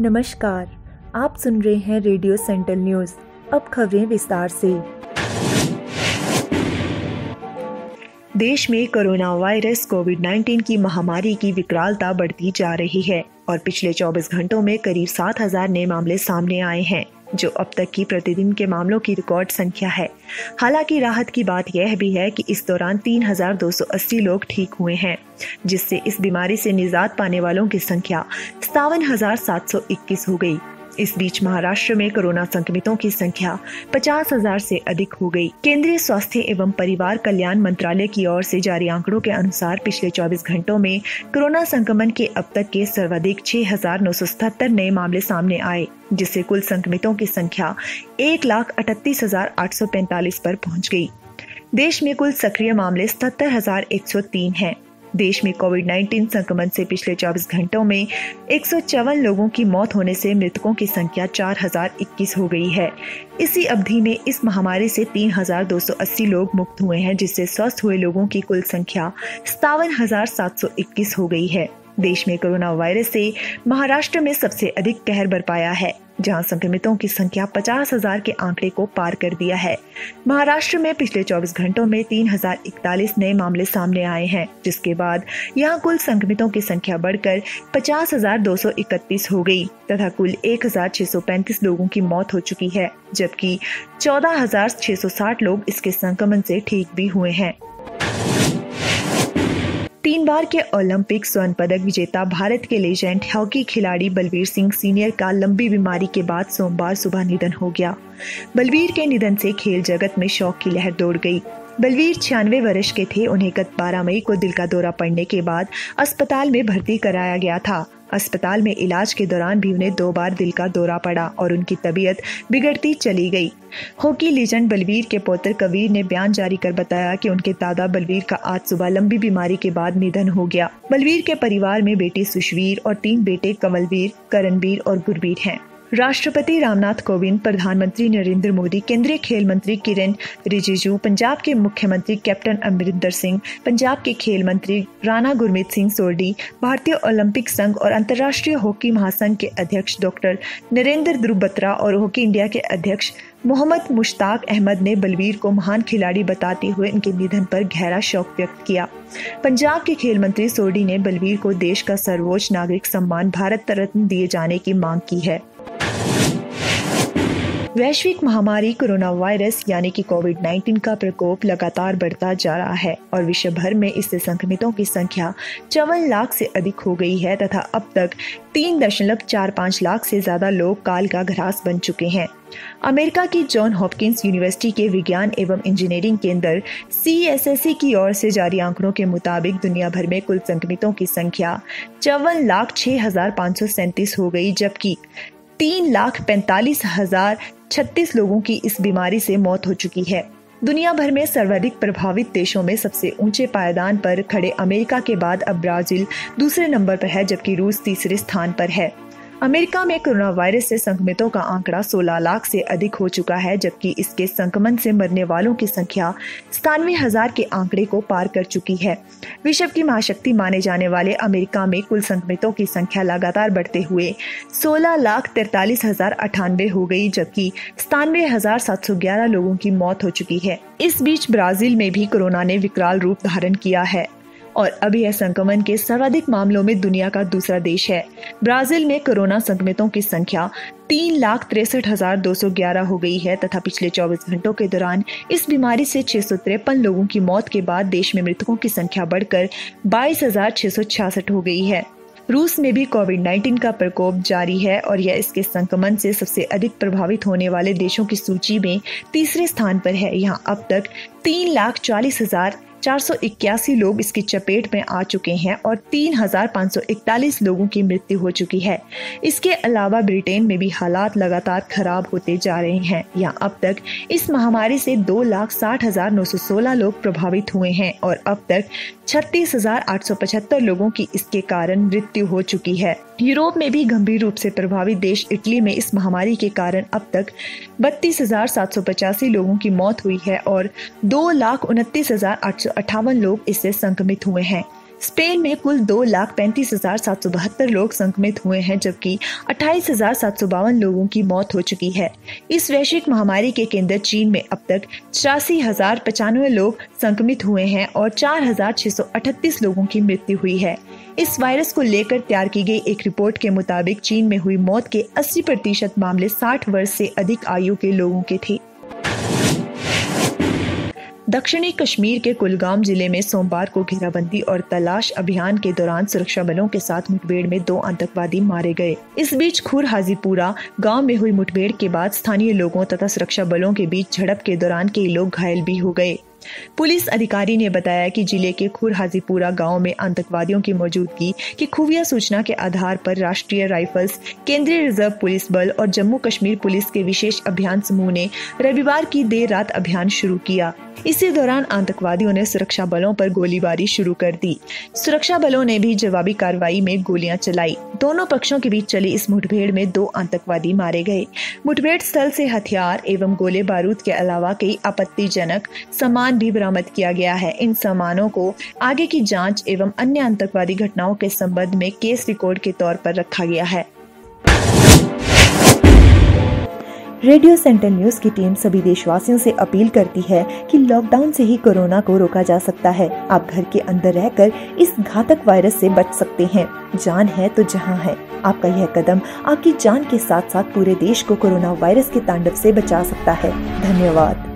नमस्कार, आप सुन रहे हैं रेडियो सेंट्रल न्यूज। अब खबरें विस्तार से। देश में कोरोना वायरस कोविड-19 की महामारी की विकरालता बढ़ती जा रही है और पिछले 24 घंटों में करीब 7,000 नए मामले सामने आए हैं, जो अब तक की प्रतिदिन के मामलों की रिकॉर्ड संख्या है। हालांकि राहत की बात यह भी है कि इस दौरान 3,280 लोग ठीक हुए हैं, जिससे इस बीमारी से निजात पाने वालों की संख्या 57,721 हो गई। इस बीच महाराष्ट्र में कोरोना संक्रमितों की संख्या 50,000 से अधिक हो गई। केंद्रीय स्वास्थ्य एवं परिवार कल्याण मंत्रालय की ओर से जारी आंकड़ों के अनुसार पिछले 24 घंटों में कोरोना संक्रमण के अब तक के सर्वाधिक 6,977 नए मामले सामने आए, जिससे कुल संक्रमितों की संख्या 1,38,845 पर पहुंच गई। देश में कुल सक्रिय मामले 77,103 हैं। देश में कोविड-19 संक्रमण से पिछले 24 घंटों में 154 लोगों की मौत होने से मृतकों की संख्या 4,021 हो गई है। इसी अवधि में इस महामारी से 3,280 लोग मुक्त हुए हैं, जिससे स्वस्थ हुए लोगों की कुल संख्या 57,721 हो गई है। देश में कोरोना वायरस से महाराष्ट्र में सबसे अधिक कहर बरपाया है, जहां संक्रमितों की संख्या 50,000 के आंकड़े को पार कर दिया है। महाराष्ट्र में पिछले 24 घंटों में 3,041 नए मामले सामने आए हैं, जिसके बाद यहां कुल संक्रमितों की संख्या बढ़कर 50,231 हो गई तथा कुल 1,635 लोगों की मौत हो चुकी है, जबकि 14,660 लोग इसके संक्रमण से ठीक भी हुए हैं। 3 बार के ओलंपिक स्वर्ण पदक विजेता भारत के लेजेंड हॉकी खिलाड़ी बलवीर सिंह सीनियर का लंबी बीमारी के बाद सोमवार सुबह निधन हो गया। बलवीर के निधन से खेल जगत में शोक की लहर दौड़ गई। बलवीर 96 वर्ष के थे। उन्हें गत 12 मई को दिल का दौरा पड़ने के बाद अस्पताल में भर्ती कराया गया था। अस्पताल में इलाज के दौरान भी उन्हें 2 बार दिल का दौरा पड़ा और उनकी तबीयत बिगड़ती चली गई। हॉकी लीजेंड बलवीर के पौत्र कबीर ने बयान जारी कर बताया कि उनके दादा बलवीर का आज सुबह लंबी बीमारी के बाद निधन हो गया। बलवीर के परिवार में बेटी सुशवीर और 3 बेटे कंवलवीर, करणवीर और गुरवीर हैं। राष्ट्रपति रामनाथ कोविंद, प्रधानमंत्री नरेंद्र मोदी, केंद्रीय खेल मंत्री किरेन रिजिजू, पंजाब के मुख्यमंत्री कैप्टन अमरिंदर सिंह, पंजाब के खेल मंत्री राणा गुरमीत सिंह सोढी, भारतीय ओलंपिक संघ और अंतर्राष्ट्रीय हॉकी महासंघ के अध्यक्ष डॉक्टर नरेंद्र ध्रुव बत्रा और हॉकी इंडिया के अध्यक्ष मोहम्मद मुश्ताक अहमद ने बलवीर को महान खिलाड़ी बताते हुए उनके निधन पर गहरा शोक व्यक्त किया। पंजाब के खेल मंत्री सोढी ने बलवीर को देश का सर्वोच्च नागरिक सम्मान भारत रत्न दिए जाने की मांग की है। वैश्विक महामारी कोरोना वायरस यानी कि कोविड-19 का प्रकोप लगातार बढ़ता जा रहा है और विश्व भर में इससे संक्रमितों की संख्या 54 लाख से अधिक हो गई है तथा अब तक 3.45 लाख से ज्यादा लोग काल का ग्रास बन चुके हैं। अमेरिका की जॉन हॉपकिंस यूनिवर्सिटी के विज्ञान एवं इंजीनियरिंग केंद्र CSSE की ओर से जारी आंकड़ों के मुताबिक दुनिया भर में कुल संक्रमितों की संख्या 54,06,537 हो गई, जबकि 3,45,036 लोगों की इस बीमारी से मौत हो चुकी है। दुनिया भर में सर्वाधिक प्रभावित देशों में सबसे ऊंचे पायदान पर खड़े अमेरिका के बाद अब ब्राजील दूसरे नंबर पर है, जबकि रूस तीसरे स्थान पर है। अमेरिका में कोरोना वायरस से संक्रमितों का आंकड़ा 16 लाख से अधिक हो चुका है, जबकि इसके संक्रमण से मरने वालों की संख्या 97,000 के आंकड़े को पार कर चुकी है। विश्व की महाशक्ति माने जाने वाले अमेरिका में कुल संक्रमितों की संख्या लगातार बढ़ते हुए 16,43,098 हो गई, जबकि 97,711 लोगों की मौत हो चुकी है। इस बीच ब्राजील में भी कोरोना ने विकराल रूप धारण किया है और अब यह संक्रमण के सर्वाधिक मामलों में दुनिया का दूसरा देश है। ब्राजील में कोरोना संक्रमितों की संख्या 3,63,211 हो गई है तथा पिछले 24 घंटों के दौरान इस बीमारी से 653 लोगों की मौत के बाद देश में मृतकों की संख्या बढ़कर 22,666 हो गई है। रूस में भी कोविड-19 का प्रकोप जारी है और यह इसके संक्रमण से सबसे अधिक प्रभावित होने वाले देशों की सूची में तीसरे स्थान पर है। यहाँ अब तक 3,40,481 लोग इसकी चपेट में आ चुके हैं और 3,541 लोगों की मृत्यु हो चुकी है। इसके अलावा ब्रिटेन में भी हालात लगातार खराब होते जा रहे हैं। यहाँ अब तक इस महामारी से 2,60,916 लोग प्रभावित हुए हैं और अब तक 36,875 लोगों की इसके कारण मृत्यु हो चुकी है। यूरोप में भी गंभीर रूप से प्रभावित देश इटली में इस महामारी के कारण अब तक 32,785 लोगों की मौत हुई है और 2,29,858 लोग इससे संक्रमित हुए हैं। स्पेन में कुल 2,35,772 लोग संक्रमित हुए हैं, जबकि 28,752 लोगों की मौत हो चुकी है। इस वैश्विक महामारी के केंद्र चीन में अब तक 84,095 लोग संक्रमित हुए हैं और 4,638 लोगों की मृत्यु हुई है। इस वायरस को लेकर तैयार की गई एक रिपोर्ट के मुताबिक चीन में हुई मौत के 80% मामले 60 वर्ष से अधिक आयु के लोगों के थे। दक्षिणी कश्मीर के कुलगाम जिले में सोमवार को घेराबंदी और तलाश अभियान के दौरान सुरक्षा बलों के साथ मुठभेड़ में 2 आतंकवादी मारे गए। इस बीच खुर हाजीपुरा गांव में हुई मुठभेड़ के बाद स्थानीय लोगों तथा सुरक्षा बलों के बीच झड़प के दौरान कई लोग घायल भी हो गए। पुलिस अधिकारी ने बताया कि जिले के खुर हाजीपुरा गांव में आतंकवादियों की मौजूदगी की खुफिया सूचना के आधार पर राष्ट्रीय राइफल्स, केंद्रीय रिजर्व पुलिस बल और जम्मू कश्मीर पुलिस के विशेष अभियान समूह ने रविवार की देर रात अभियान शुरू किया। इसी दौरान आतंकवादियों ने सुरक्षा बलों पर गोलीबारी शुरू कर दी। सुरक्षा बलों ने भी जवाबी कार्रवाई में गोलियां चलाई। दोनों पक्षों के बीच चली इस मुठभेड़ में 2 आतंकवादी मारे गए। मुठभेड़ स्थल से हथियार एवं गोले बारूद के अलावा कई आपत्तिजनक सामान भी बरामद किया गया है। इन सामानों को आगे की जांच एवं अन्य आतंकवादी घटनाओं के संबंध में केस रिकॉर्ड के तौर पर रखा गया है। रेडियो सेंट्रल न्यूज की टीम सभी देशवासियों से अपील करती है कि लॉकडाउन से ही कोरोना को रोका जा सकता है। आप घर के अंदर रहकर इस घातक वायरस से बच सकते हैं। जान है तो जहां है। आपका यह कदम आपकी जान के साथ साथ पूरे देश को कोरोना वायरस के तांडव से बचा सकता है। धन्यवाद।